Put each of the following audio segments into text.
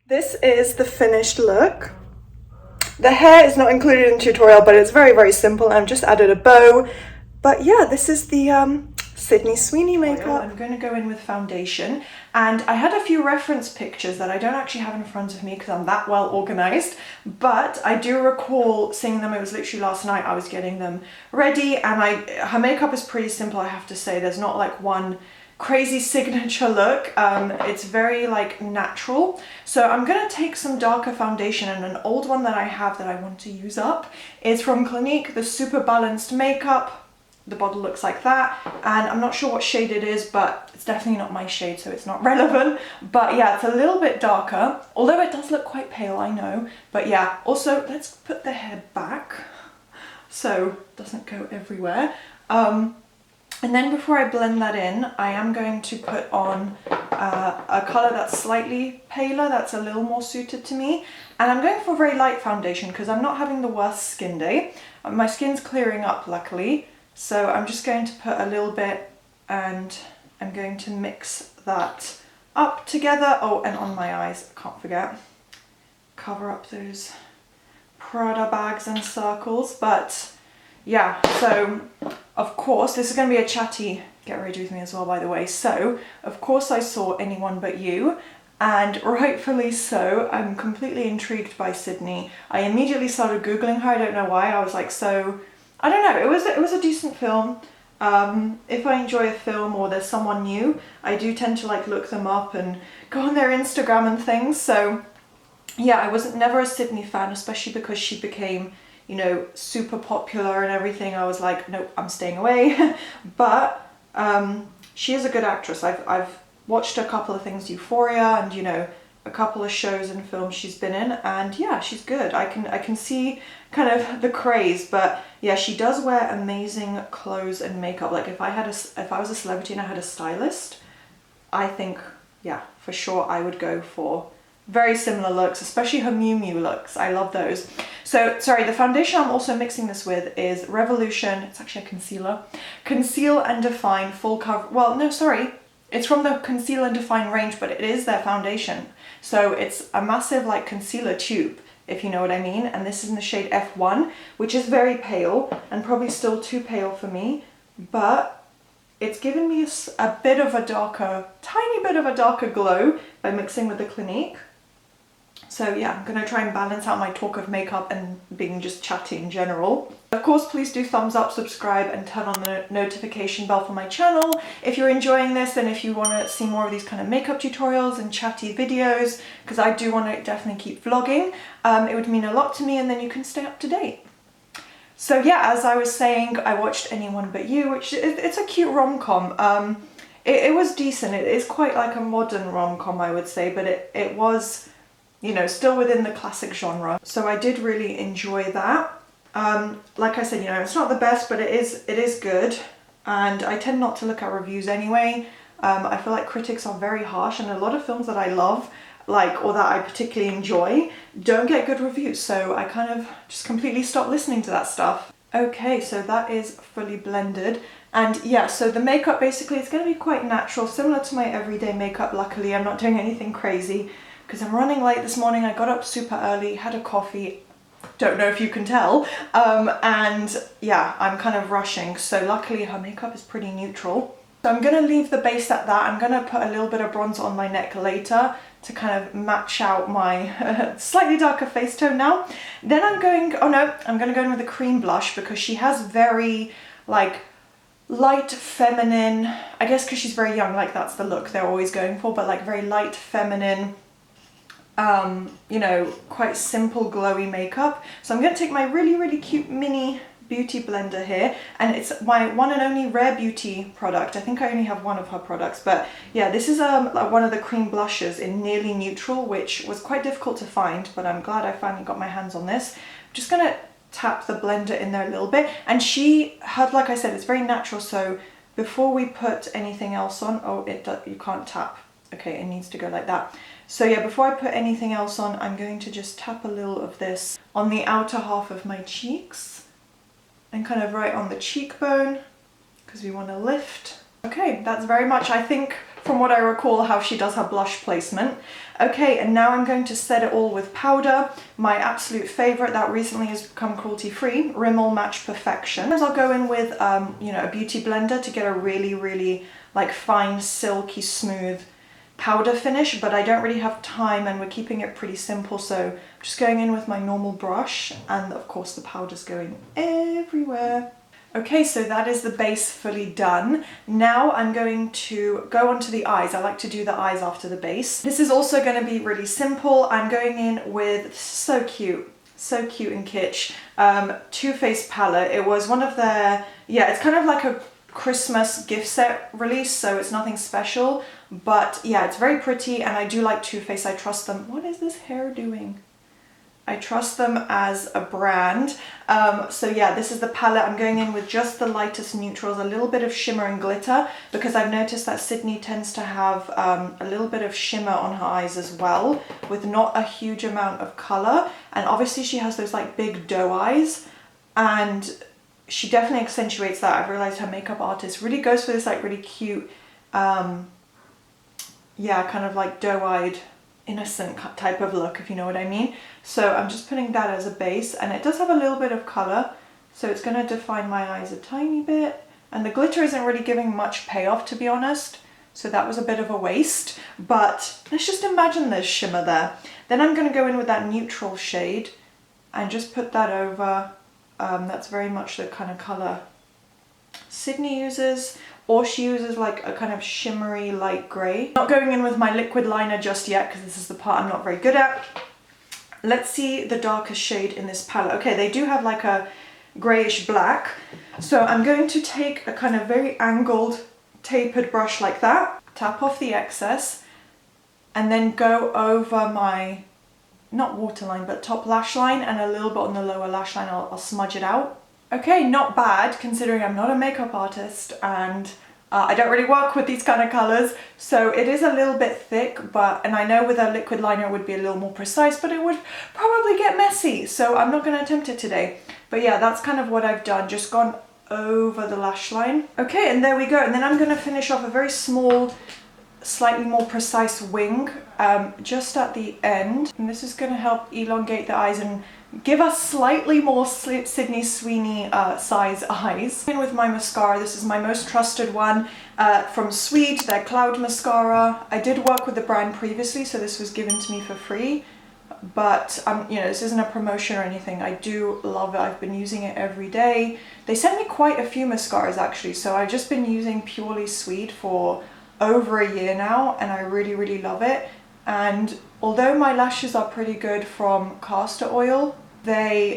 This is the finished look. The hair is not included in the tutorial, but it's very, very simple. I've just added a bow. But yeah, this is the Sydney Sweeney makeup. I'm going to go in with foundation, and I had a few reference pictures that I don't actually have in front of me because I'm that well organized, but I do recall seeing them. It was literally last night I was getting them ready, and her makeup is pretty simple, I have to say. There's not like one crazy signature look. It's very like natural. So I'm gonna take some darker foundation, and an old one that I have that I want to use up is from Clinique, the Super Balanced Makeup. The bottle looks like that, and I'm not sure what shade it is, but it's definitely not my shade, so it's not relevant. But yeah, it's a little bit darker, although it does look quite pale, I know. But yeah, also let's put the hair back so it doesn't go everywhere. And then before I blend that in, I am going to put on a colour that's slightly paler, that's a little more suited to me. And I'm going for a very light foundation because I'm not having the worst skin day. My skin's clearing up, luckily. So I'm just going to put a little bit, and I'm going to mix that up together. Oh, and on my eyes, I can't forget. Cover up those Prada bags and circles. But yeah, so of course, this is going to be a chatty get ready with me as well, by the way. So of course I saw Anyone But You, and rightfully so. I'm completely intrigued by Sydney. I immediately started Googling her. I don't know why. I was like, so I don't know. It was a decent film. If I enjoy a film or there's someone new, I do tend to like look them up and go on their Instagram and things. So yeah, I was never a Sydney fan, especially because she became, you know, super popular and everything. I was like, nope, I'm staying away. But she is a good actress. I've watched a couple of things, Euphoria, and you know, a couple of shows and films she's been in, and yeah, she's good. I can see kind of the craze, but yeah, she does wear amazing clothes and makeup. Like if I was a celebrity and I had a stylist, I think, yeah, for sure I would go for very similar looks, especially her Miu Miu looks. I love those. So, sorry, the foundation I'm also mixing this with is Revolution. It's actually a concealer. Conceal and Define Full Cover. Well, no, sorry. It's from the Conceal and Define range, but it is their foundation. So it's a massive like concealer tube, if you know what I mean. And this is in the shade F1, which is very pale and probably still too pale for me. But it's given me a bit of a darker, tiny bit of a darker glow by mixing with the Clinique. So yeah, I'm going to try and balance out my talk of makeup and being just chatty in general. Of course, please do thumbs up, subscribe, and turn on the notification bell for my channel if you're enjoying this, and if you want to see more of these kind of makeup tutorials and chatty videos, because I do want to definitely keep vlogging. It would mean a lot to me, and then you can stay up to date. So yeah, as I was saying, I watched Anyone But You, which it's a cute rom-com. It was decent. It is quite like a modern rom-com, I would say, but it was, you know, still within the classic genre. So I did really enjoy that. Like I said, you know, it's not the best, but it is good. And I tend not to look at reviews anyway. I feel like critics are very harsh, and a lot of films that I love, like, or that I particularly enjoy, don't get good reviews. So I kind of just completely stopped listening to that stuff. Okay, so that is fully blended. And yeah, so the makeup basically is going to be quite natural, similar to my everyday makeup. Luckily, I'm not doing anything crazy because I'm running late this morning. I got up super early, had a coffee. Don't know if you can tell. And yeah, I'm kind of rushing. So luckily her makeup is pretty neutral. So I'm going to leave the base at that. I'm going to put a little bit of bronzer on my neck later to kind of match out my slightly darker face tone now. Then I'm going to go in with a cream blush because she has very like light feminine, I guess because she's very young, like that's the look they're always going for, but like very light feminine, you know, quite simple glowy makeup. So I'm going to take my really cute mini beauty blender here, and it's my one and only Rare Beauty product. I think I only have one of her products, but yeah, this is like one of the cream blushes in Nearly Neutral, which was quite difficult to find, but I'm glad I finally got my hands on this. I'm just going to tap the blender in there a little bit, and she had, like I said, it's very natural. So before we put anything else on, you can't tap. Okay, it needs to go like that. So yeah, before I put anything else on, I'm going to just tap a little of this on the outer half of my cheeks and kind of right on the cheekbone, because we want to lift Okay, that's very much, I think, from what I recall, how she does her blush placement. Okay, and now I'm going to set it all with powder. My absolute favorite that recently has become cruelty-free, Rimmel Match Perfection. I'll go in with, you know, a beauty blender to get a really, really like fine, silky, smooth powder finish, but I don't really have time and we're keeping it pretty simple, so I'm just going in with my normal brush, and of course the powder's going everywhere. Okay, so that is the base fully done. Now I'm going to go onto the eyes. I like to do the eyes after the base. This is also going to be really simple. I'm going in with, so cute and kitsch, Too Faced palette. It was one of their, yeah, it's kind of like a Christmas gift set release, so it's nothing special, but yeah, it's very pretty, and I do like Too Faced. I trust them. What is this hair doing? I trust them as a brand. So yeah, this is the palette. I'm going in with just the lightest neutrals, a little bit of shimmer and glitter, because I've noticed that Sydney tends to have a little bit of shimmer on her eyes as well, with not a huge amount of color. And obviously she has those like big doe eyes, and she definitely accentuates that. I've realized her makeup artist really goes for this like really cute, yeah, kind of like doe-eyed, innocent type of look, if you know what I mean. So I'm just putting that as a base, and it does have a little bit of color, so it's going to define my eyes a tiny bit, and the glitter isn't really giving much payoff, to be honest, so that was a bit of a waste, but let's just imagine there's shimmer there. Then I'm going to go in with that neutral shade and just put that over. That's very much the kind of color Sydney uses, or she uses like a kind of shimmery light grey. Not going in with my liquid liner just yet, because this is the part I'm not very good at. Let's see the darkest shade in this palette. Okay, they do have like a greyish black, so I'm going to take a kind of very angled, tapered brush like that, tap off the excess, and then go over my, not waterline, but top lash line, and a little bit on the lower lash line. I'll smudge it out. Okay, not bad, considering I'm not a makeup artist and I don't really work with these kind of colours, so it is a little bit thick, and I know with a liquid liner it would be a little more precise, but it would probably get messy, so I'm not going to attempt it today. But yeah, that's kind of what I've done, just gone over the lash line. Okay, and there we go, and then I'm going to finish off a very small, slightly more precise wing just at the end, and this is going to help elongate the eyes and give us slightly more Sydney Sweeney size eyes. In with my mascara, this is my most trusted one from Swede, their Cloud Mascara. I did work with the brand previously, so this was given to me for free, but you know, this isn't a promotion or anything. I do love it. I've been using it every day. They sent me quite a few mascaras actually, so I've just been using purely Swede for over a year now, and I really, really love it. And although my lashes are pretty good from castor oil, they,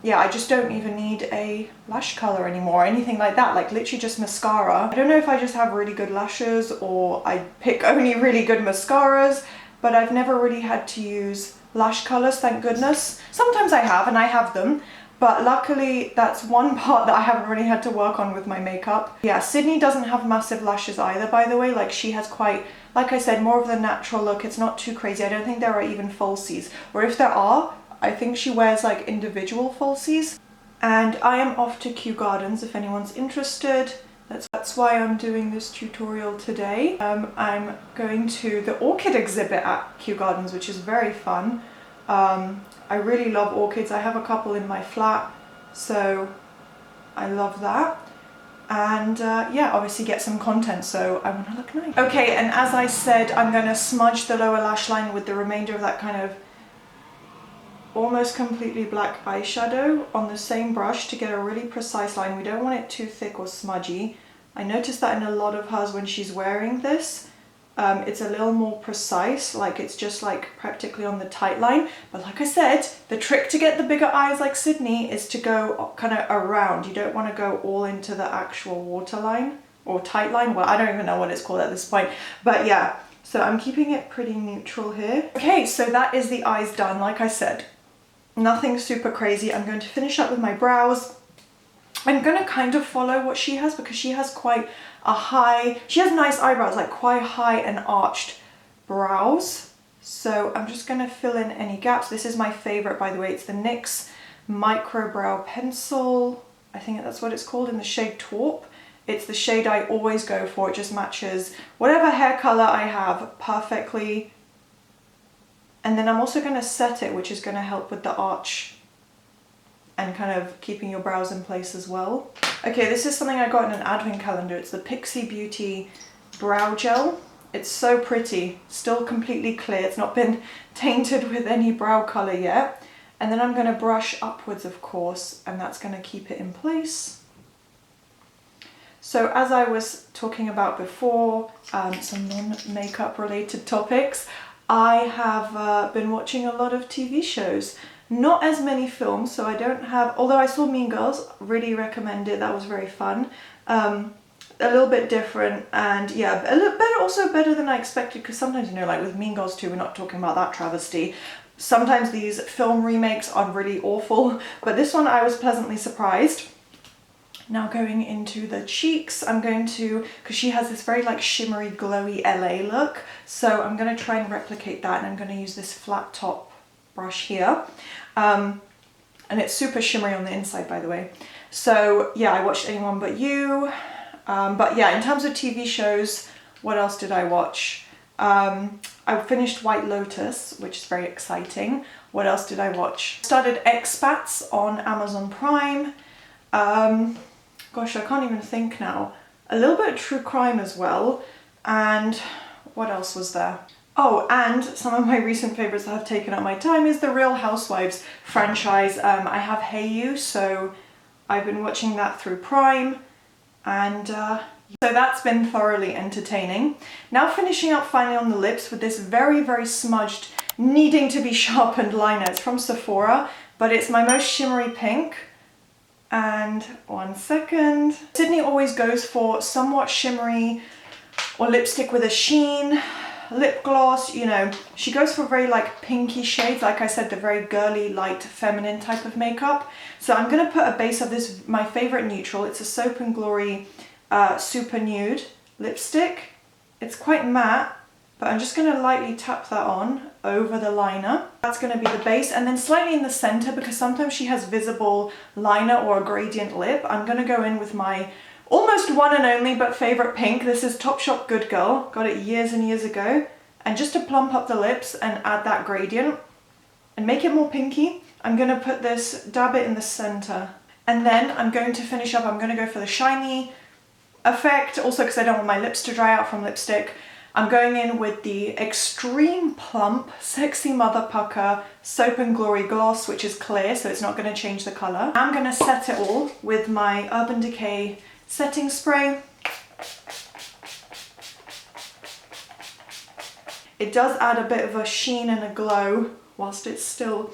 yeah, I just don't even need a lash color anymore or anything like that, like literally just mascara. I don't know if I just have really good lashes or I pick only really good mascaras, but I've never really had to use lash colors, thank goodness. Sometimes I have, and I have them, but luckily that's one part that I haven't really had to work on with my makeup. Yeah, Sydney doesn't have massive lashes either, by the way. Like, she has quite, like I said, more of the natural look. It's not too crazy. I don't think there are even falsies, or if there are, I think she wears like individual falsies. And I am off to Kew Gardens if anyone's interested. That's why I'm doing this tutorial today. I'm going to the orchid exhibit at Kew Gardens, which is very fun. I really love orchids. I have a couple in my flat, so I love that. And yeah, obviously get some content, so I want to look nice. Okay, and as I said, I'm going to smudge the lower lash line with the remainder of that kind of almost completely black eyeshadow on the same brush to get a really precise line. We don't want it too thick or smudgy. I noticed that in a lot of hers when she's wearing this, it's a little more precise, like it's just like practically on the tight line. But like I said, the trick to get the bigger eyes like Sydney is to go kind of around. You don't want to go all into the actual waterline or tight line. Well, I don't even know what it's called at this point, but yeah. So I'm keeping it pretty neutral here. Okay, so that is the eyes done. Like I said, nothing super crazy. I'm going to finish up with my brows. I'm going to kind of follow what she has, because she has quite a high, she has nice eyebrows, like quite high and arched brows. So I'm just going to fill in any gaps. This is my favorite, by the way. It's the NYX Micro Brow Pencil. I think that's what it's called, in the shade Taupe. It's the shade I always go for. It just matches whatever hair color I have perfectly. And then I'm also going to set it, which is going to help with the arch and kind of keeping your brows in place as well. Okay, this is something I got in an advent calendar. It's the Pixie Beauty Brow Gel. It's so pretty, still completely clear. It's not been tainted with any brow color yet. And then I'm going to brush upwards, of course, and that's going to keep it in place. So as I was talking about before, some non-makeup related topics, I have been watching a lot of TV shows. Not as many films, so I don't have, although I saw Mean Girls, really recommend it, that was very fun. A little bit different, and yeah, a little better, also better than I expected, because sometimes, you know, like with Mean Girls 2, we're not talking about that travesty. Sometimes these film remakes are really awful, but this one I was pleasantly surprised. Now going into the cheeks, I'm going to, because she has this very like shimmery, glowy LA look, so I'm going to try and replicate that, and I'm going to use this flat top brush here. And it's super shimmery on the inside, by the way. So yeah, I watched Anyone But You. But yeah, in terms of TV shows, what else did I watch? I finished White Lotus, which is very exciting. What else did I watch? Started Expats on Amazon Prime. Gosh, I can't even think now. A little bit of true crime as well. And what else was there? Oh, and some of my recent favorites that have taken up my time is the Real Housewives franchise. I have Hey You, so I've been watching that through Prime, and so that's been thoroughly entertaining. Now finishing up finally on the lips with this very, very smudged, needing to be sharpened liner. It's from Sephora, but it's my most shimmery pink. And one second. Sydney always goes for somewhat shimmery or lipstick with a sheen. Lip gloss, you know, she goes for very like pinky shades, like I said, the very girly, light, feminine type of makeup. So I'm going to put a base of this, my favorite neutral. It's a Soap and Glory Super Nude lipstick. It's quite matte, but I'm just going to lightly tap that on over the liner. That's going to be the base, and then slightly in the center, because sometimes she has visible liner or a gradient lip, I'm going to go in with my almost one and only but favorite pink. This is Topshop Good Girl. Got it years and years ago. And just to plump up the lips and add that gradient and make it more pinky, I'm going to put this, dab it in the center. And then I'm going to finish up, I'm going to go for the shiny effect, also because I don't want my lips to dry out from lipstick. I'm going in with the Extreme Plump Sexy Mother Pucker Soap and Glory Gloss, which is clear, so it's not going to change the color. I'm going to set it all with my Urban Decay setting spray. It does add a bit of a sheen and a glow whilst it's still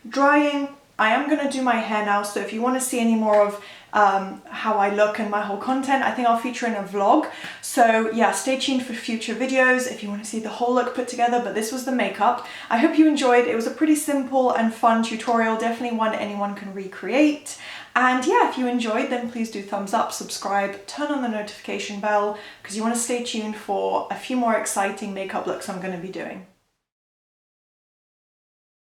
drying. I am going to do my hair now, so if you want to see any more of how I look and my whole content, I think I'll feature in a vlog. So yeah, stay tuned for future videos if you want to see the whole look put together, but this was the makeup. I hope you enjoyed. It was a pretty simple and fun tutorial, definitely one anyone can recreate. And yeah, if you enjoyed, then please do thumbs up, subscribe, turn on the notification bell, because you want to stay tuned for a few more exciting makeup looks I'm going to be doing.